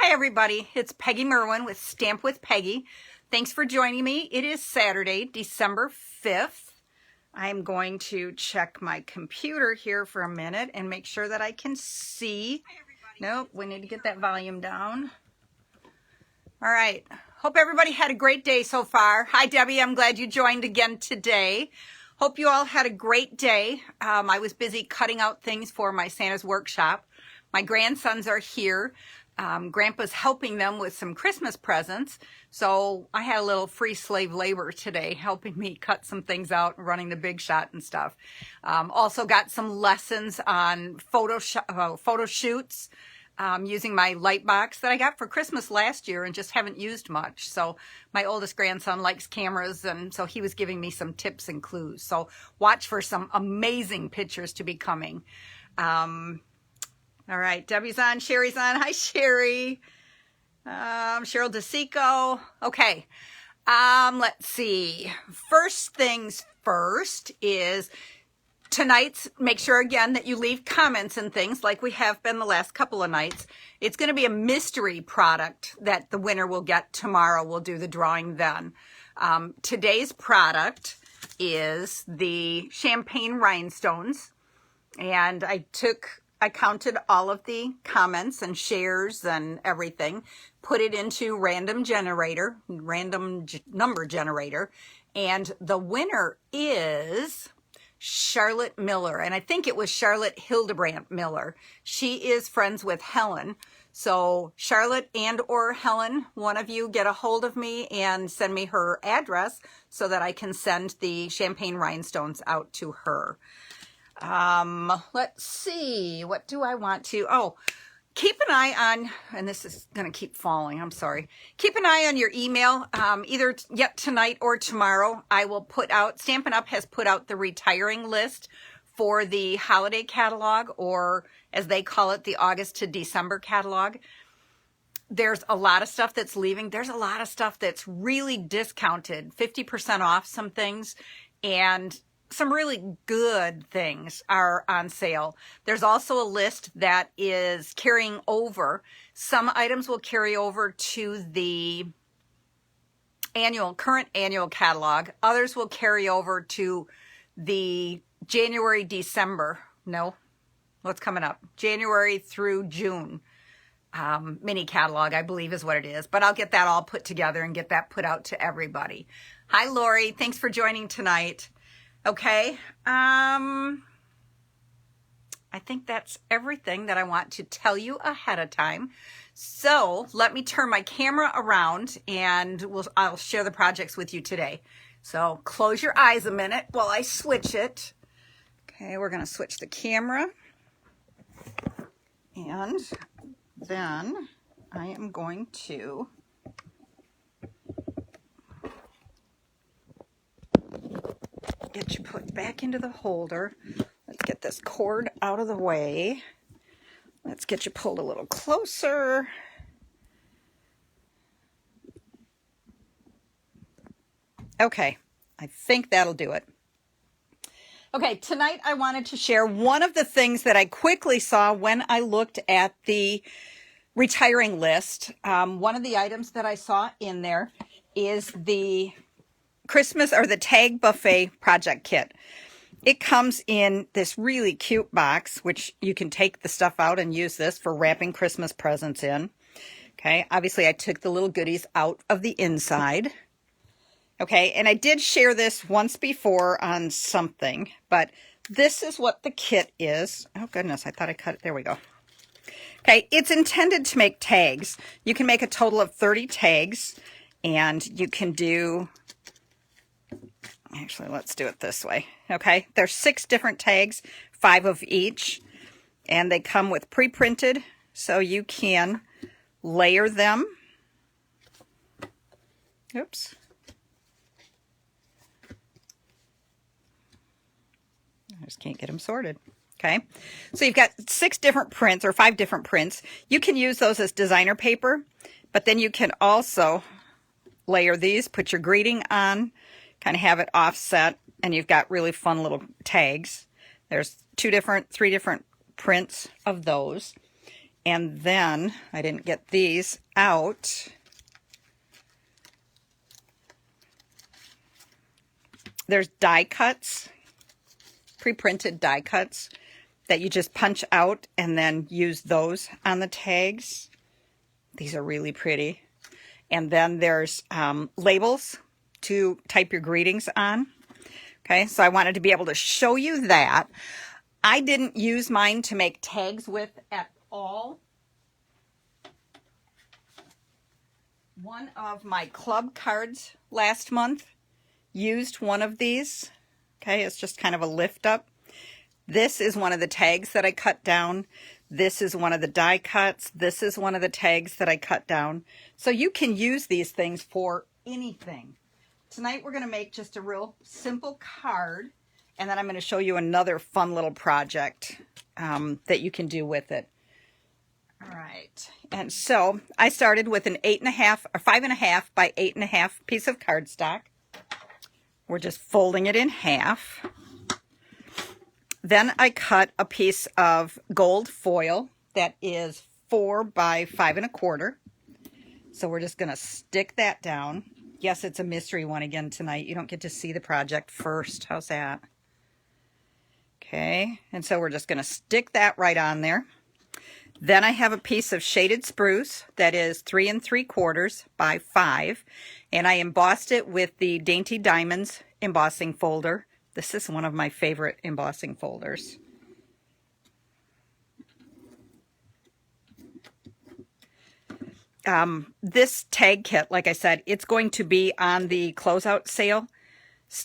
Hi everybody, it's Peggy Merwin with Stamp with Peggy. Thanks for joining me. It is Saturday, December 5th. I'm going to check my computer here for a minute and make sure that I can see. Nope, we need to get that volume down. All right, hope everybody had a great day so far. Hi Debbie, I'm glad you joined again today. Hope you all had a great day. I was busy cutting out things for my Santa's workshop. My grandsons are here. Grandpa's helping them with some Christmas presents, so I had a little free slave labor today helping me cut some things out and running the big shot and stuff. Also got some lessons on photo shoots using my light box that I got for Christmas last year and just haven't used much. So my oldest grandson likes cameras, and so he was giving me some tips and clues. So watch for some amazing pictures to be coming. All right, Debbie's on, Sherry's on. Hi, Sherry. Cheryl DeSico. Okay, let's see. First things first is tonight's, make sure again that you leave comments and things like we have been the last couple of nights. It's going to be a mystery product that the winner will get tomorrow. We'll do the drawing then. Today's product is the champagne rhinestones, and I counted all of the comments and shares and everything, put it into random number generator, and the winner is Charlotte Miller, and I think it was Charlotte Hildebrandt Miller. She is friends with Helen. So Charlotte and or Helen, one of you get a hold of me and send me her address so that I can send the champagne rhinestones out to her. Let's see, what do I want to, keep an eye on, and this is going to keep falling, I'm sorry. Keep an eye on your email, either yet tonight or tomorrow. I will put out, Stampin' Up! Has put out the retiring list for the holiday catalog, or as they call it, the August to December catalog. There's a lot of stuff that's leaving. There's a lot of stuff that's really discounted, 50% off some things, and some really good things are on sale. There's also a list that is carrying over. Some items will carry over to the current annual catalog. Others will carry over to the January through June mini catalog, I believe is what it is. But I'll get that all put together and get that put out to everybody. Hi, Lori. Thanks for joining tonight. Okay, I think that's everything that I want to tell you ahead of time. So let me turn my camera around and I'll share the projects with you today. So close your eyes a minute while I switch it. Okay, we're going to switch the camera. And then I am going to get you put back into the holder. Let's get this cord out of the way. Let's get you pulled a little closer. Okay, I think that'll do it. Okay, tonight I wanted to share one of the things that I quickly saw when I looked at the retiring list. One of the items that I saw in there is the Christmas or the Tag Buffet project kit. It comes in this really cute box, which you can take the stuff out and use this for wrapping Christmas presents in. Okay, obviously I took the little goodies out of the inside. Okay, and I did share this once before on something, but this is what the kit is. Oh goodness, I thought I cut it. There we go. Okay, it's intended to make tags. You can make a total of 30 tags, and you can do, actually, let's do it this way. Okay, there's 6 different tags, 5 of each, and they come with pre-printed, so you can layer them. Oops. I just can't get them sorted. Okay, so you've got 6 different prints or 5 different prints. You can use those as designer paper, but then you can also layer these, put your greeting on, kind of have it offset, and you've got really fun little tags. There's 3 different prints of those. And then, I didn't get these out. There's die cuts, pre-printed die cuts that you just punch out and then use those on the tags. These are really pretty. And then there's labels to type your greetings on. Okay, so I wanted to be able to show you that. I didn't use mine to make tags with at all. One of my club cards last month used one of these. Okay, it's just kind of a lift up. This is one of the tags that I cut down. This is one of the die cuts. This is one of the tags that I cut down. So you can use these things for anything. Tonight we're going to make just a real simple card, and then I'm going to show you another fun little project that you can do with it. All right, and so I started with an 8.5 or 5.5 by 8.5 piece of cardstock. We're just folding it in half. Then I cut a piece of gold foil that is 4 by 5.25. So we're just going to stick that down. Yes, it's a mystery one again tonight. You don't get to see the project first. How's that? Okay, and so we're just going to stick that right on there. Then I have a piece of shaded spruce that is 3 3/4 by 5, and I embossed it with the Dainty Diamonds Embossing Folder. This is one of my favorite embossing folders. This tag kit, like I said, it's going to be on the closeout sale,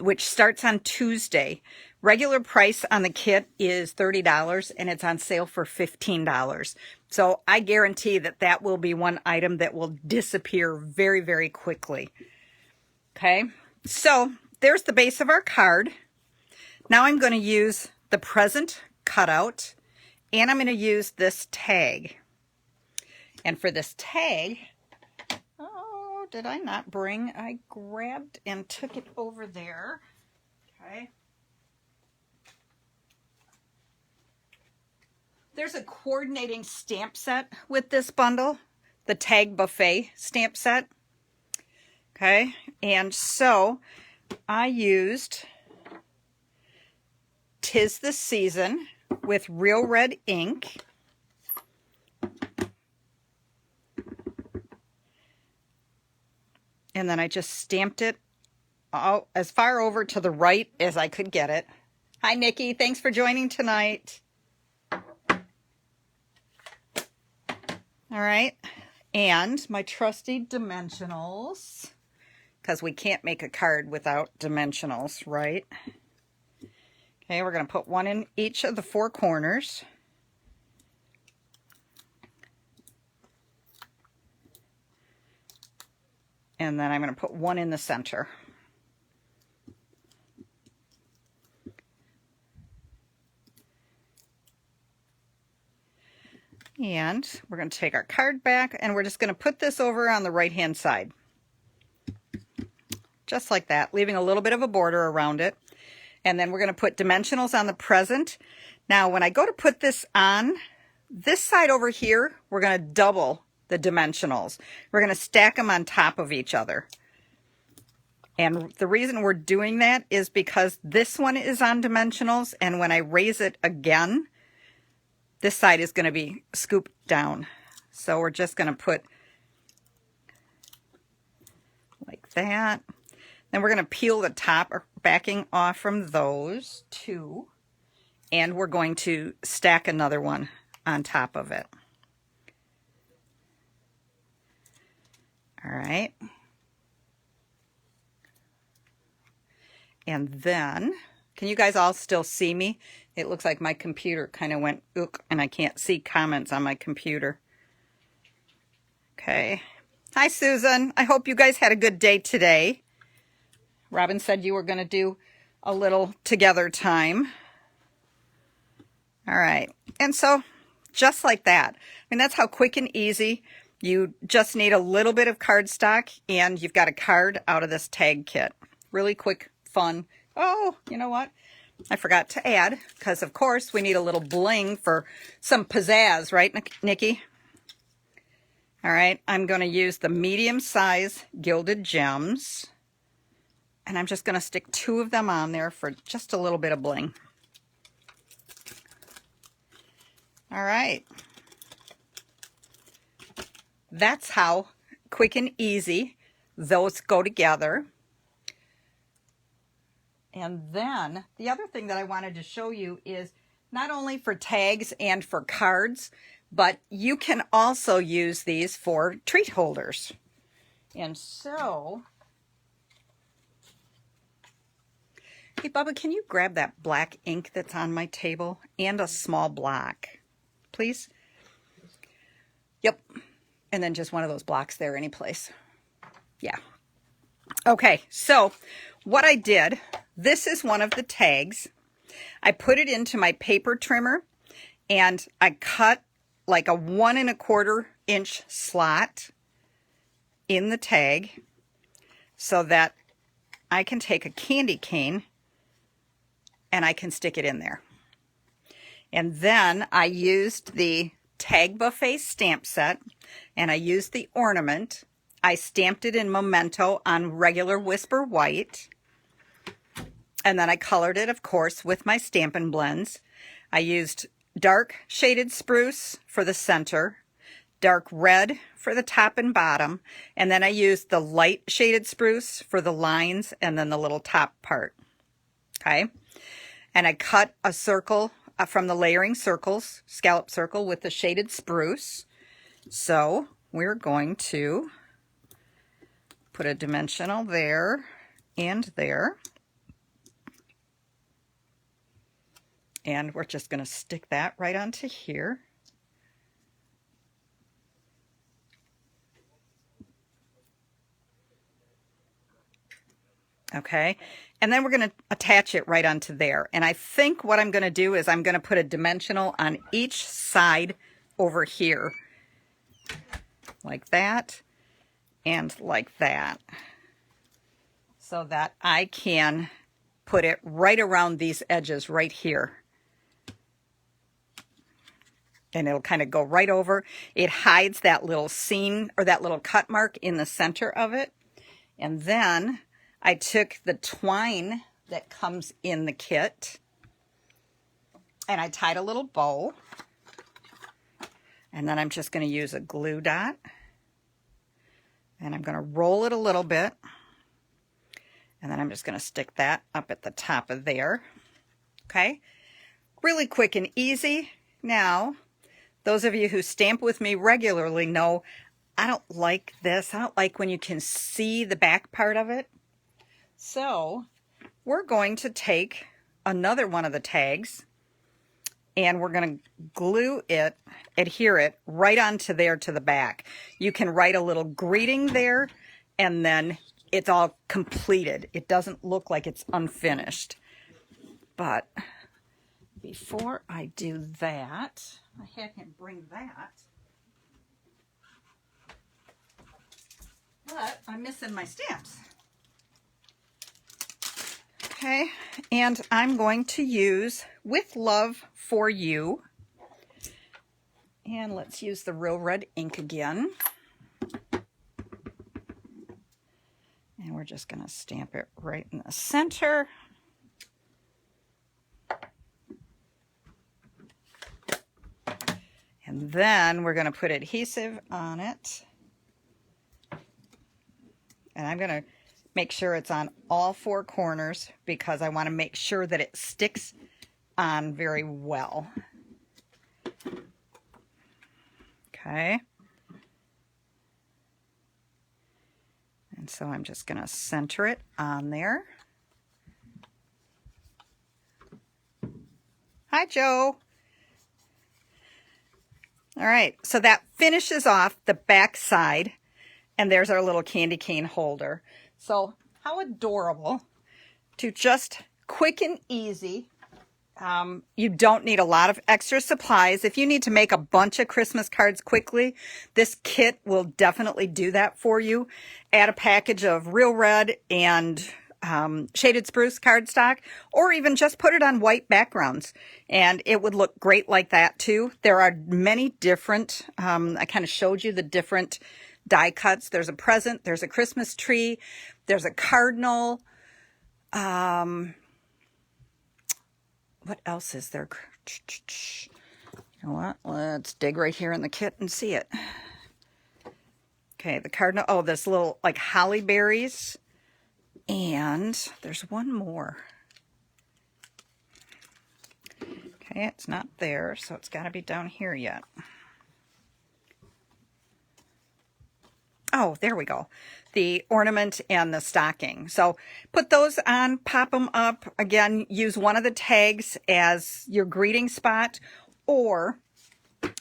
which starts on Tuesday. Regular price on the kit is $30, and it's on sale for $15. So I guarantee that that will be one item that will disappear very, very quickly. Okay, so there's the base of our card. Now I'm going to use the present cutout, and I'm going to use this tag. And for this tag, oh, did I not bring? I grabbed and took it over there. Okay. There's a coordinating stamp set with this bundle, the Tag Buffet stamp set. Okay, and so I used 'Tis the Season with Real Red ink. And then I just stamped it all as far over to the right as I could get it. Hi, Nikki. Thanks for joining tonight. All right. And my trusty dimensionals, because we can't make a card without dimensionals, right? Okay, we're going to put one in each of the 4 corners. And then I'm going to put one in the center. And we're going to take our card back, and we're just going to put this over on the right-hand side. Just like that, leaving a little bit of a border around it. And then we're going to put dimensionals on the present. Now, when I go to put this on, this side over here, we're going to double the dimensionals. We're going to stack them on top of each other. And the reason we're doing that is because this one is on dimensionals, and when I raise it again, this side is going to be scooped down. So we're just going to put like that. Then we're going to peel the top or backing off from those 2, and we're going to stack another one on top of it. All right. And then, can you guys all still see me? It looks like my computer kind of went ook, and I can't see comments on my computer. Okay. Hi, Susan. I hope you guys had a good day today. Robin said you were going to do a little together time. All right. And so, just like that. I mean, that's how quick and easy. You just need a little bit of cardstock, and you've got a card out of this tag kit. Really quick, fun. Oh, you know what? I forgot to add, because of course we need a little bling for some pizzazz, right, Nikki? All right, I'm going to use the medium size gilded gems, and I'm just going to stick 2 of them on there for just a little bit of bling. All right. That's how quick and easy those go together. And then the other thing that I wanted to show you is not only for tags and for cards, but you can also use these for treat holders. And so, hey Bubba, can you grab that black ink that's on my table and a small block, please? Yep. And then just one of those blocks there, any place. Yeah. Okay, so what I did, this is one of the tags. I put it into my paper trimmer and I cut like a 1 1/4 inch slot in the tag so that I can take a candy cane and I can stick it in there. And then I used the Tag Buffet stamp set and I used the ornament. I stamped it in Memento on regular Whisper White. And then I colored it, of course, with my Stampin' Blends. I used dark shaded spruce for the center, dark red for the top and bottom, and then I used the light shaded spruce for the lines and then the little top part. Okay? And I cut a circle from the layering circles, scallop circle with the shaded spruce. So we're going to put a dimensional there and there. And we're just going to stick that right onto here. Okay, and then we're going to attach it right onto there. And I think what I'm going to do is I'm going to put a dimensional on each side over here. Like that and like that. So that I can put it right around these edges right here. And it'll kind of go right over. It hides that little seam or that little cut mark in the center of it. And then I took the twine that comes in the kit and I tied a little bow. And then I'm just going to use a glue dot. And I'm going to roll it a little bit. And then I'm just going to stick that up at the top of there. Okay? Really quick and easy. Now, those of you who stamp with me regularly know I don't like this. I don't like when you can see the back part of it. So we're going to take another one of the tags and we're going to glue it, adhere it right onto there to the back. You can write a little greeting there and then it's all completed. It doesn't look like it's unfinished. But before I do that, I had him bring that. But I'm missing my stamps. Okay, and I'm going to use With Love for You. And let's use the Real Red ink again. And we're just going to stamp it right in the center. And then we're going to put adhesive on it. And I'm going to make sure it's on all 4 corners because I want to make sure that it sticks on very well. Okay. And so I'm just going to center it on there. Hi, Joe. All right, so that finishes off the back side, and there's our little candy cane holder. So how adorable to just quick and easy. You don't need a lot of extra supplies. If you need to make a bunch of Christmas cards quickly, this kit will definitely do that for you. Add a package of Real Red and shaded spruce cardstock, or even just put it on white backgrounds and it would look great like that too. There are many different, I kind of showed you the different die cuts. There's a present, there's a Christmas tree, there's a cardinal. What else is there? You know what? Let's dig right here in the kit and see it. Okay, the cardinal. Oh, this little like holly berries. And there's one more. Okay, it's not there, so it's got to be down here yet. Oh, there we go. The ornament and the stocking. So put those on, pop them up. Again, use one of the tags as your greeting spot, or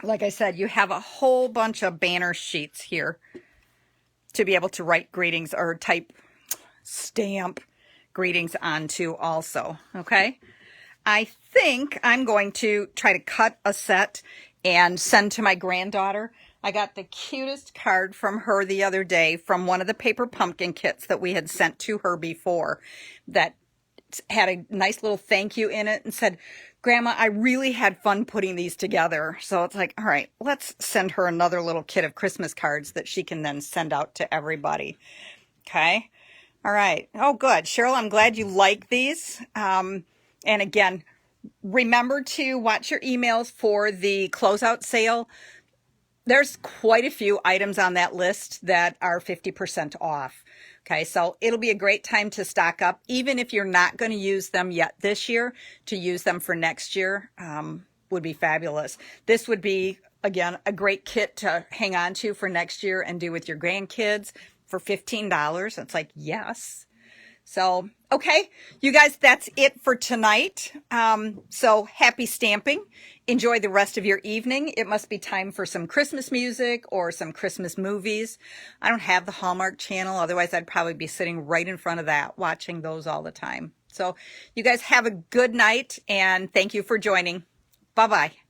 like I said, you have a whole bunch of banner sheets here to be able to write greetings or type stamp greetings onto also. Okay. I think I'm going to try to cut a set and send to my granddaughter. I got the cutest card from her the other day from one of the paper pumpkin kits that we had sent to her before that had a nice little thank you in it and said, Grandma, I really had fun putting these together. So it's like, all right, let's send her another little kit of Christmas cards that she can then send out to everybody. Okay. All right. Oh, good. Cheryl, I'm glad you like these. And again, remember to watch your emails for the closeout sale. There's quite a few items on that list that are 50% off. Okay, so it'll be a great time to stock up, even if you're not going to use them yet this year. To use them for next year would be fabulous. This would be, again, a great kit to hang on to for next year and do with your grandkids for $15. It's like, yes. So, okay, you guys, that's it for tonight. So happy stamping. Enjoy the rest of your evening. It must be time for some Christmas music or some Christmas movies. I don't have the Hallmark Channel. Otherwise, I'd probably be sitting right in front of that, watching those all the time. So you guys have a good night, and thank you for joining. Bye-bye.